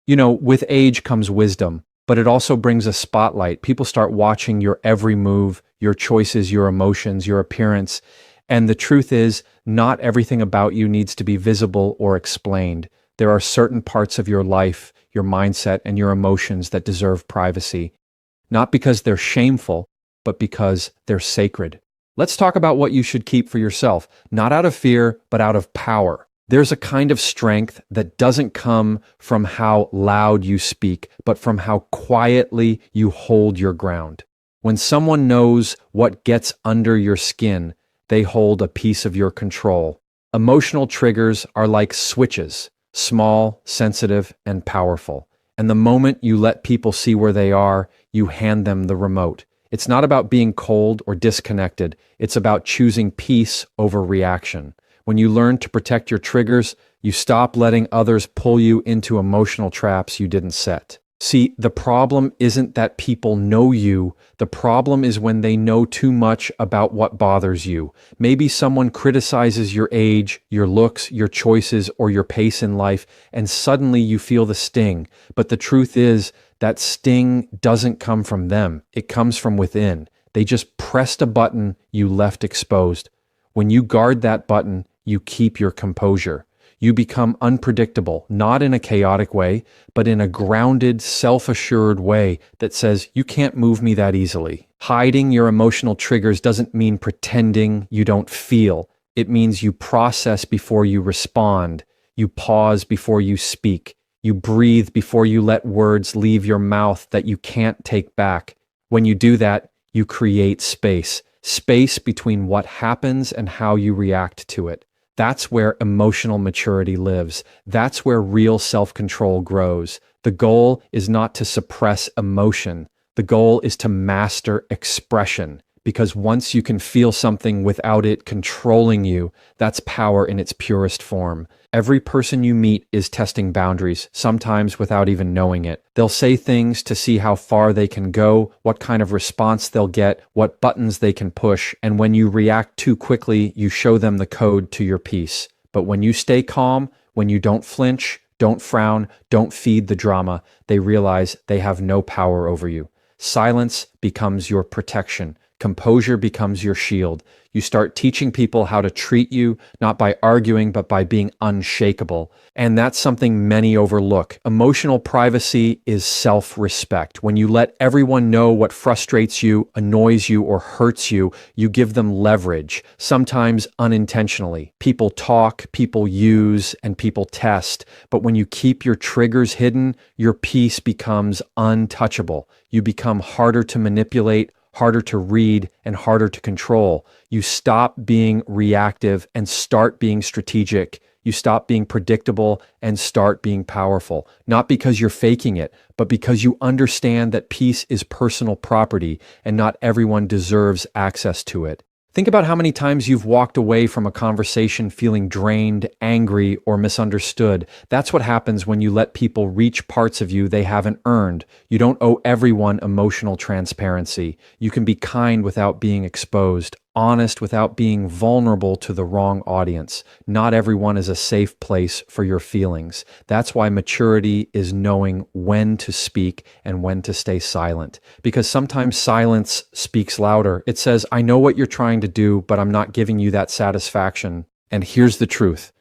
With age comes wisdom, but it also brings a spotlight. People start watching your every move, your choices, your emotions, your appearance. And the truth is, not everything about you needs to be visible or explained. There are certain parts of your life, your mindset, and your emotions that deserve privacy. Not because they're shameful, but because they're sacred. Let's talk about what you should keep for yourself, not out of fear, but out of power. There's a kind of strength that doesn't come from how loud you speak, but from how quietly you hold your ground. When someone knows what gets under your skin, they hold a piece of your control. Emotional triggers are like switches, small, sensitive, and powerful. And the moment you let people see where they are, you hand them the remote. It's not about being cold or disconnected. It's about choosing peace over reaction. When you learn to protect your triggers, you stop letting others pull you into emotional traps you didn't set. See, the problem isn't that people know you. The problem is when they know too much about what bothers you. Maybe someone criticizes your age, your looks, your choices, or your pace in life, and suddenly you feel the sting. But the truth is, that sting doesn't come from them. It comes from within. They just pressed a button you left exposed. When you guard that button, you keep your composure. You become unpredictable, not in a chaotic way, but in a grounded, self-assured way that says, you can't move me that easily. Hiding your emotional triggers doesn't mean pretending you don't feel. It means you process before you respond. You pause before you speak. You breathe before you let words leave your mouth that you can't take back. When you do that, you create space. Space between what happens and how you react to it. That's where emotional maturity lives. That's where real self-control grows. The goal is not to suppress emotion. The goal is to master expression. Because once you can feel something without it controlling you, that's power in its purest form. Every person you meet is testing boundaries, sometimes without even knowing it. They'll say things to see how far they can go, what kind of response they'll get, what buttons they can push, and when you react too quickly, you show them the code to your peace. But when you stay calm, when you don't flinch, don't frown, don't feed the drama, they realize they have no power over you. Silence becomes your protection. Composure becomes your shield. You start teaching people how to treat you, not by arguing, but by being unshakable. And that's something many overlook. Emotional privacy is self-respect. When you let everyone know what frustrates you, annoys you, or hurts you, you give them leverage, sometimes unintentionally. People talk, people use, and people test. But when you keep your triggers hidden, your peace becomes untouchable. You become harder to manipulate, harder to read, and harder to control. You stop being reactive and start being strategic. You stop being predictable and start being powerful. Not because you're faking it, but because you understand that peace is personal property and not everyone deserves access to it. Think about how many times you've walked away from a conversation feeling drained, angry, or misunderstood. That's what happens when you let people reach parts of you they haven't earned. You don't owe everyone emotional transparency. You can be kind without being exposed, honest without being vulnerable to the wrong audience. Not everyone is a safe place for your feelings. That's why maturity is knowing when to speak and when to stay silent. Because sometimes silence speaks louder. It says, I know what you're trying to do, but I'm not giving you that satisfaction. And here's the truth.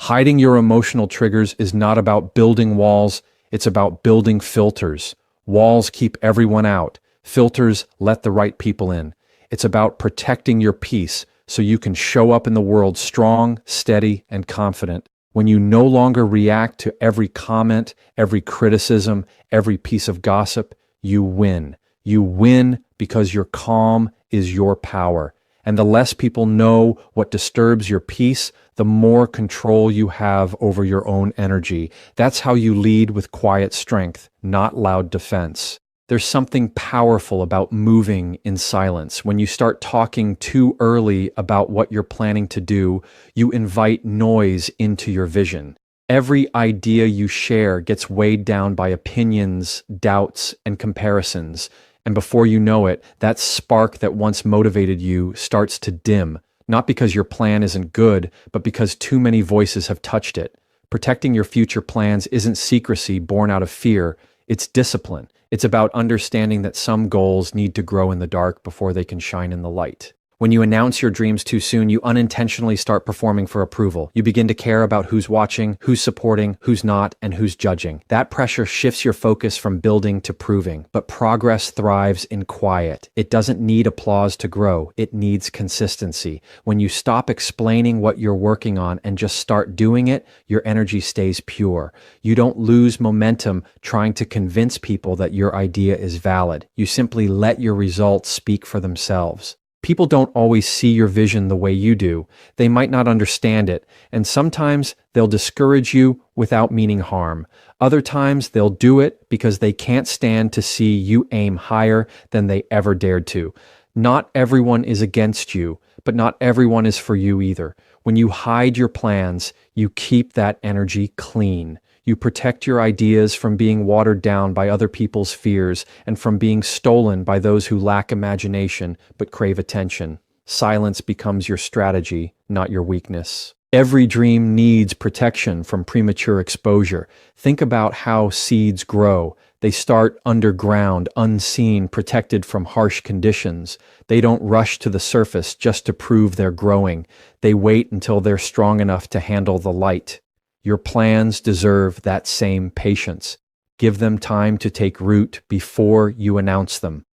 Hiding your emotional triggers is not about building walls. It's about building filters. Walls keep everyone out. Filters let the right people in. It's about protecting your peace so you can show up in the world strong, steady, and confident. When you no longer react to every comment, every criticism, every piece of gossip, you win. You win because your calm is your power. And the less people know what disturbs your peace, the more control you have over your own energy. That's how you lead with quiet strength, not loud defense. There's something powerful about moving in silence. When you start talking too early about what you're planning to do, you invite noise into your vision. Every idea you share gets weighed down by opinions, doubts, and comparisons. And before you know it, that spark that once motivated you starts to dim, not because your plan isn't good, but because too many voices have touched it. Protecting your future plans isn't secrecy born out of fear, it's discipline. It's about understanding that some goals need to grow in the dark before they can shine in the light. When you announce your dreams too soon, you unintentionally start performing for approval. You begin to care about who's watching, who's supporting, who's not, and who's judging. That pressure shifts your focus from building to proving. But progress thrives in quiet. It doesn't need applause to grow. It needs consistency. When you stop explaining what you're working on and just start doing it, your energy stays pure. You don't lose momentum trying to convince people that your idea is valid. You simply let your results speak for themselves. People don't always see your vision the way you do. They might not understand it, and sometimes they'll discourage you without meaning harm. Other times they'll do it because they can't stand to see you aim higher than they ever dared to. Not everyone is against you, but not everyone is for you either. When you hide your plans, you keep that energy clean. You protect your ideas from being watered down by other people's fears and from being stolen by those who lack imagination but crave attention. Silence becomes your strategy, not your weakness. Every dream needs protection from premature exposure. Think about how seeds grow. They start underground, unseen, protected from harsh conditions. They don't rush to the surface just to prove they're growing. They wait until they're strong enough to handle the light. Your plans deserve that same patience. Give them time to take root before you announce them.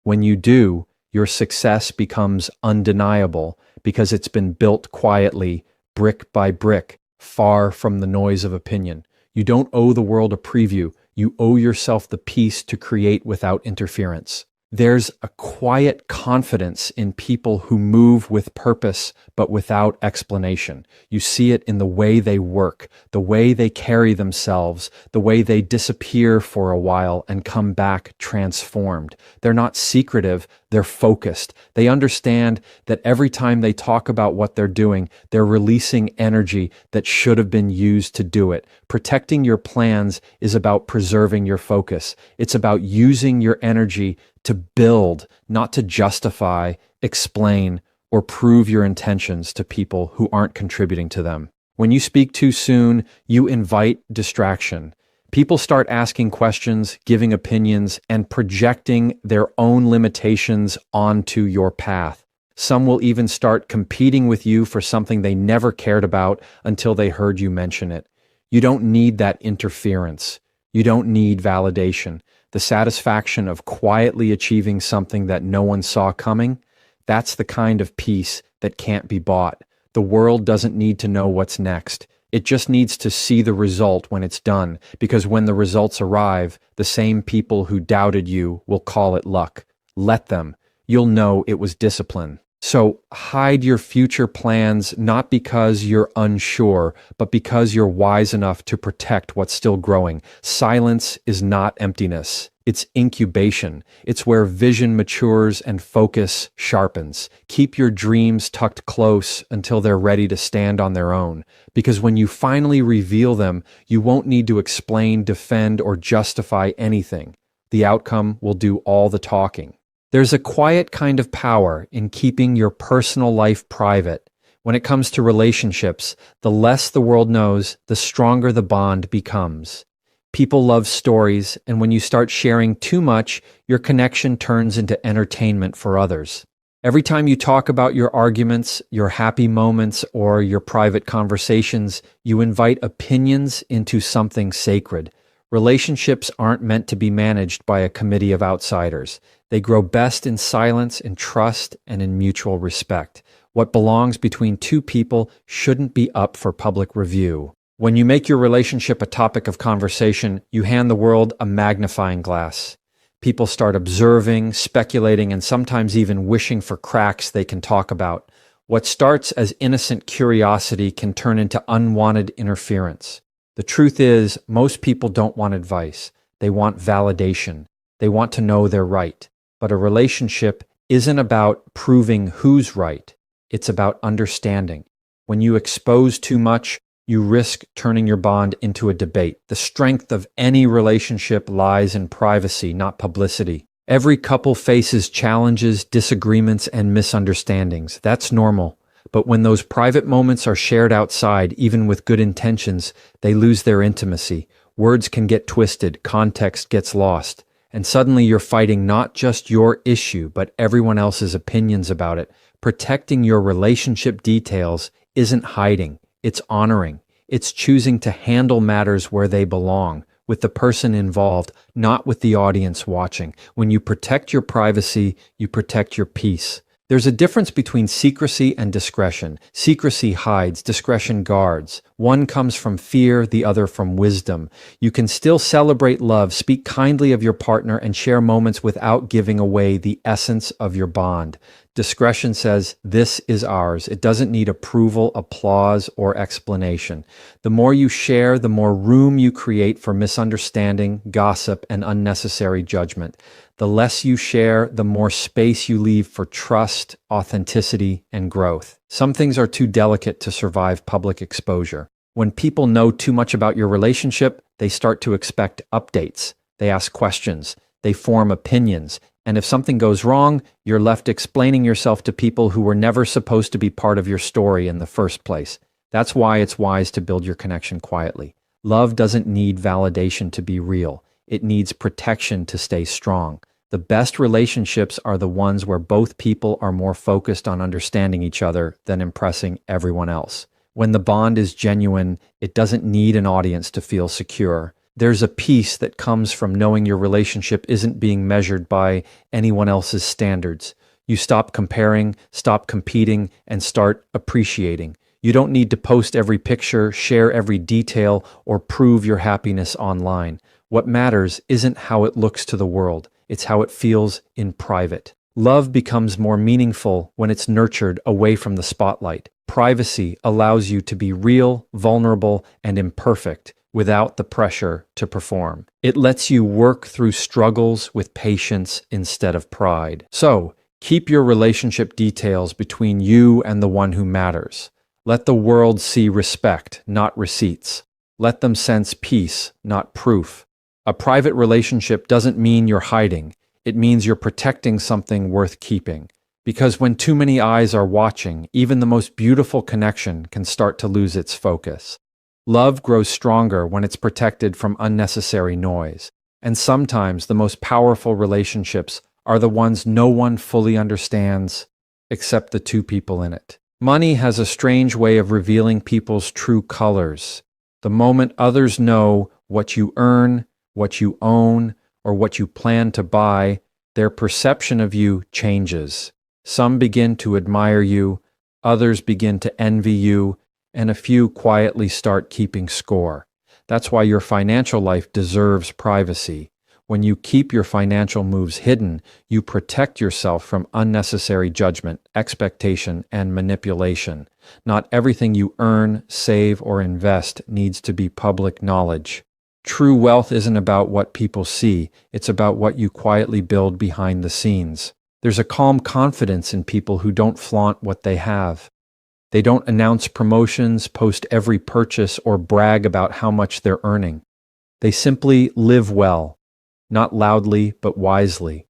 When you do, your success becomes undeniable because it's been built quietly, brick by brick, far from the noise of opinion. You don't owe the world a preview. You owe yourself the peace to create without interference. There's a quiet confidence in people who move with purpose but without explanation. You see it in the way they work, the way they carry themselves, the way they disappear for a while and come back transformed. They're not secretive, they're focused. They understand that every time they talk about what they're doing, they're releasing energy that should have been used to do it. Protecting your plans is about preserving your focus. It's about using your energy to build, not to justify, explain, or prove your intentions to people who aren't contributing to them. When you speak too soon, you invite distraction. People start asking questions, giving opinions, and projecting their own limitations onto your path. Some will even start competing with you for something they never cared about until they heard you mention it. You don't need that interference. You don't need validation. The satisfaction of quietly achieving something that no one saw coming, that's the kind of peace that can't be bought. The world doesn't need to know what's next. It just needs to see the result when it's done, because when the results arrive, the same people who doubted you will call it luck. Let them. You'll know it was discipline. So hide your future plans not because you're unsure, but because you're wise enough to protect what's still growing. Silence is not emptiness. It's incubation. It's where vision matures and focus sharpens. Keep your dreams tucked close until they're ready to stand on their own. Because when you finally reveal them, you won't need to explain, defend, or justify anything. The outcome will do all the talking. There's a quiet kind of power in keeping your personal life private. When it comes to relationships, the less the world knows, the stronger the bond becomes. People love stories, and when you start sharing too much, your connection turns into entertainment for others. Every time you talk about your arguments, your happy moments, or your private conversations, you invite opinions into something sacred. Relationships aren't meant to be managed by a committee of outsiders. They grow best in silence, in trust, and in mutual respect. What belongs between two people shouldn't be up for public review. When you make your relationship a topic of conversation, you hand the world a magnifying glass. People start observing, speculating, and sometimes even wishing for cracks they can talk about. What starts as innocent curiosity can turn into unwanted interference. The truth is, most people don't want advice. They want validation. They want to know they're right. But a relationship isn't about proving who's right. It's about understanding. When you expose too much, you risk turning your bond into a debate. The strength of any relationship lies in privacy, not publicity. Every couple faces challenges, disagreements, and misunderstandings. That's normal. But when those private moments are shared outside, even with good intentions, they lose their intimacy. Words can get twisted, context gets lost, and suddenly you're fighting not just your issue, but everyone else's opinions about it. Protecting your relationship details isn't hiding, it's honoring. It's choosing to handle matters where they belong, with the person involved, not with the audience watching. When you protect your privacy, you protect your peace. There's a difference between secrecy and discretion. Secrecy hides, discretion guards. One comes from fear, the other from wisdom. You can still celebrate love, speak kindly of your partner, and share moments without giving away the essence of your bond. Discretion says, this is ours. It doesn't need approval, applause, or explanation. The more you share, the more room you create for misunderstanding, gossip, and unnecessary judgment. The less you share, the more space you leave for trust, authenticity, and growth. Some things are too delicate to survive public exposure. When people know too much about your relationship, they start to expect updates. They ask questions. They form opinions. And if something goes wrong, you're left explaining yourself to people who were never supposed to be part of your story in the first place. That's why it's wise to build your connection quietly. Love doesn't need validation to be real. It needs protection to stay strong. The best relationships are the ones where both people are more focused on understanding each other than impressing everyone else. When the bond is genuine, it doesn't need an audience to feel secure. There's a peace that comes from knowing your relationship isn't being measured by anyone else's standards. You stop comparing, stop competing, and start appreciating. You don't need to post every picture, share every detail, or prove your happiness online. What matters isn't how it looks to the world. It's how it feels in private. Love becomes more meaningful when it's nurtured away from the spotlight. Privacy allows you to be real, vulnerable, and imperfect without the pressure to perform. It lets you work through struggles with patience instead of pride. So, keep your relationship details between you and the one who matters. Let the world see respect, not receipts. Let them sense peace, not proof. A private relationship doesn't mean you're hiding. It means you're protecting something worth keeping. Because when too many eyes are watching, even the most beautiful connection can start to lose its focus. Love grows stronger when it's protected from unnecessary noise. And sometimes the most powerful relationships are the ones no one fully understands except the two people in it. Money has a strange way of revealing people's true colors. The moment others know what you earn, what you own, or what you plan to buy, their perception of you changes. Some begin to admire you, others begin to envy you, and a few quietly start keeping score. That's why your financial life deserves privacy. When you keep your financial moves hidden, you protect yourself from unnecessary judgment, expectation, and manipulation. Not everything you earn, save, or invest needs to be public knowledge. True wealth isn't about what people see, it's about what you quietly build behind the scenes. There's a calm confidence in people who don't flaunt what they have. They don't announce promotions, post every purchase, or brag about how much they're earning. They simply live well, not loudly, but wisely.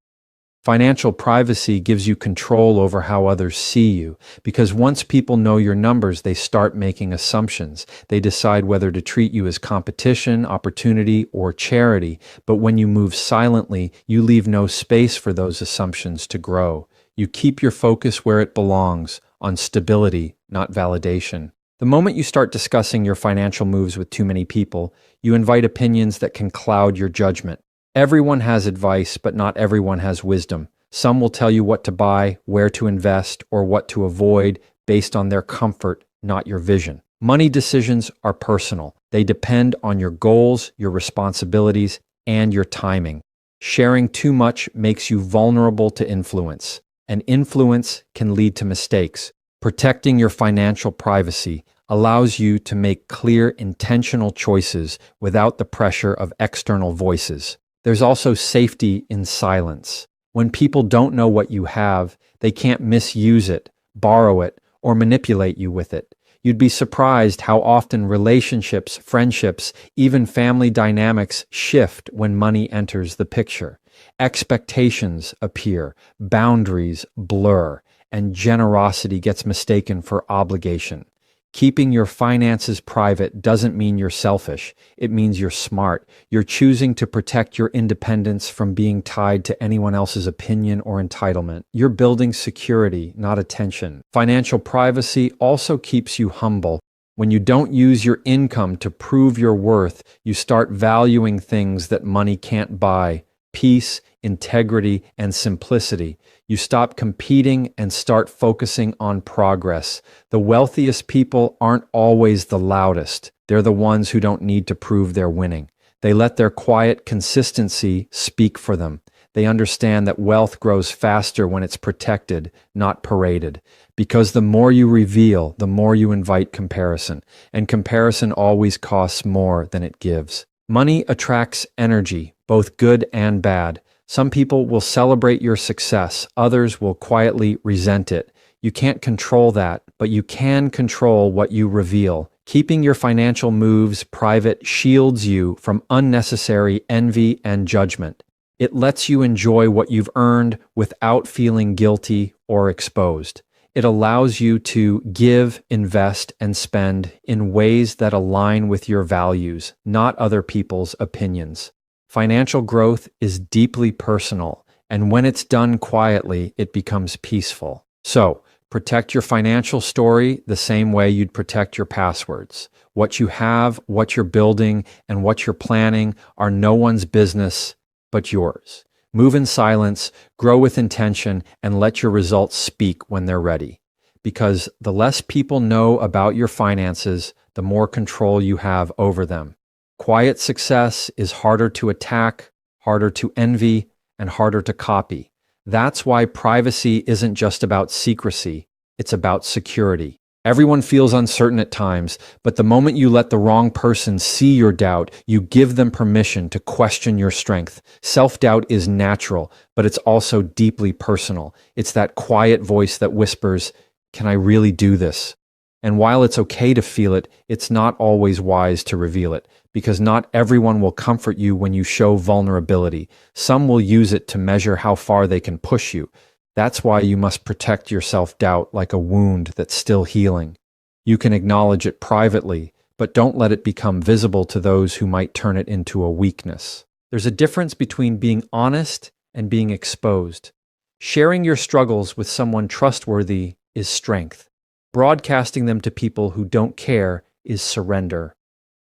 Financial privacy gives you control over how others see you, because once people know your numbers, they start making assumptions. They decide whether to treat you as competition, opportunity, or charity. But when you move silently, you leave no space for those assumptions to grow. You keep your focus where it belongs, on stability, not validation. The moment you start discussing your financial moves with too many people, you invite opinions that can cloud your judgment. Everyone has advice, but not everyone has wisdom. Some will tell you what to buy, where to invest, or what to avoid based on their comfort, not your vision. Money decisions are personal. They depend on your goals, your responsibilities, and your timing. Sharing too much makes you vulnerable to influence, and influence can lead to mistakes. Protecting your financial privacy allows you to make clear, intentional choices without the pressure of external voices. There's also safety in silence. When people don't know what you have, they can't misuse it, borrow it, or manipulate you with it. You'd be surprised how often relationships, friendships, even family dynamics shift when money enters the picture. Expectations appear, boundaries blur, and generosity gets mistaken for obligation. Keeping your finances private doesn't mean you're selfish. It means you're smart. You're choosing to protect your independence from being tied to anyone else's opinion or entitlement. You're building security, not attention. Financial privacy also keeps you humble. When you don't use your income to prove your worth, you start valuing things that money can't buy: peace, integrity, and simplicity. You stop competing and start focusing on progress. The wealthiest people aren't always the loudest. They're the ones who don't need to prove they're winning. They let their quiet consistency speak for them. They understand that wealth grows faster when it's protected, not paraded. Because the more you reveal, the more you invite comparison. And comparison always costs more than it gives. Money attracts energy, both good and bad. Some people will celebrate your success, others will quietly resent it. You can't control that, but you can control what you reveal. Keeping your financial moves private shields you from unnecessary envy and judgment. It lets you enjoy what you've earned without feeling guilty or exposed. It allows you to give, invest, and spend in ways that align with your values, not other people's opinions. Financial growth is deeply personal, and when it's done quietly, it becomes peaceful. So, protect your financial story the same way you'd protect your passwords. What you have, what you're building, and what you're planning are no one's business but yours. Move in silence, grow with intention, and let your results speak when they're ready. Because the less people know about your finances, the more control you have over them. Quiet success is harder to attack, harder to envy, and harder to copy. That's why privacy isn't just about secrecy, it's about security. Everyone feels uncertain at times, but the moment you let the wrong person see your doubt, you give them permission to question your strength. Self-doubt is natural, but it's also deeply personal. It's that quiet voice that whispers, "Can I really do this?" And while it's okay to feel it, it's not always wise to reveal it, because not everyone will comfort you when you show vulnerability. Some will use it to measure how far they can push you. That's why you must protect your self-doubt like a wound that's still healing. You can acknowledge it privately, but don't let it become visible to those who might turn it into a weakness. There's a difference between being honest and being exposed. Sharing your struggles with someone trustworthy is strength. Broadcasting them to people who don't care is surrender.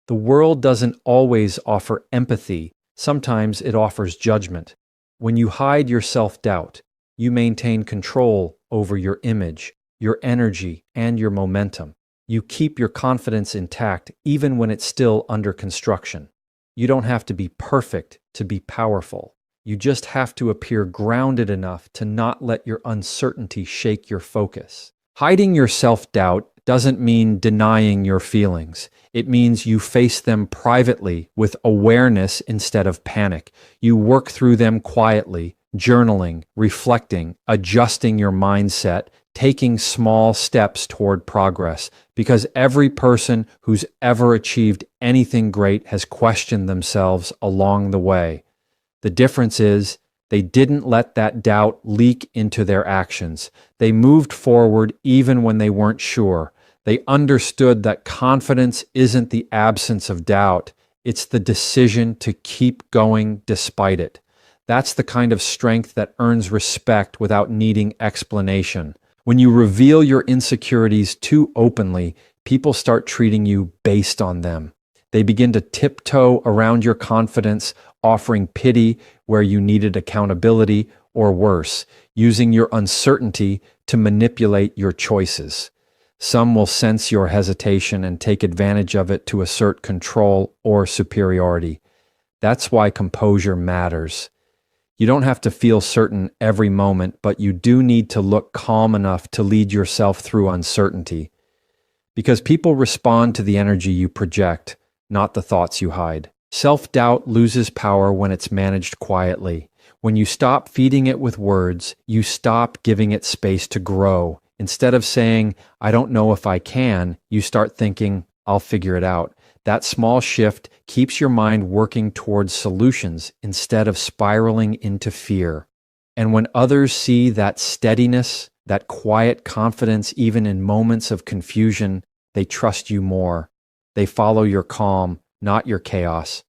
The world doesn't always offer empathy. Sometimes it offers judgment. When you hide your self-doubt, you maintain control over your image, your energy, and your momentum. You keep your confidence intact even when it's still under construction. You don't have to be perfect to be powerful. You just have to appear grounded enough to not let your uncertainty shake your focus. Hiding your self-doubt doesn't mean denying your feelings. It means you face them privately with awareness instead of panic. You work through them quietly, journaling, reflecting, adjusting your mindset, taking small steps toward progress. Because every person who's ever achieved anything great has questioned themselves along the way. The difference is, they didn't let that doubt leak into their actions. They moved forward even when they weren't sure. They understood that confidence isn't the absence of doubt. It's the decision to keep going despite it. That's the kind of strength that earns respect without needing explanation. When you reveal your insecurities too openly, people start treating you based on them. They begin to tiptoe around your confidence, offering pity where you needed accountability, or worse, using your uncertainty to manipulate your choices. Some will sense your hesitation and take advantage of it to assert control or superiority. That's why composure matters. You don't have to feel certain every moment, but you do need to look calm enough to lead yourself through uncertainty. Because people respond to the energy you project, not the thoughts you hide. Self-doubt loses power when it's managed quietly. When you stop feeding it with words, you stop giving it space to grow. Instead of saying, "I don't know if I can," you start thinking, "I'll figure it out." That small shift keeps your mind working towards solutions instead of spiraling into fear. And when others see that steadiness, that quiet confidence even in moments of confusion. They trust you more. They follow your calm, not your chaos.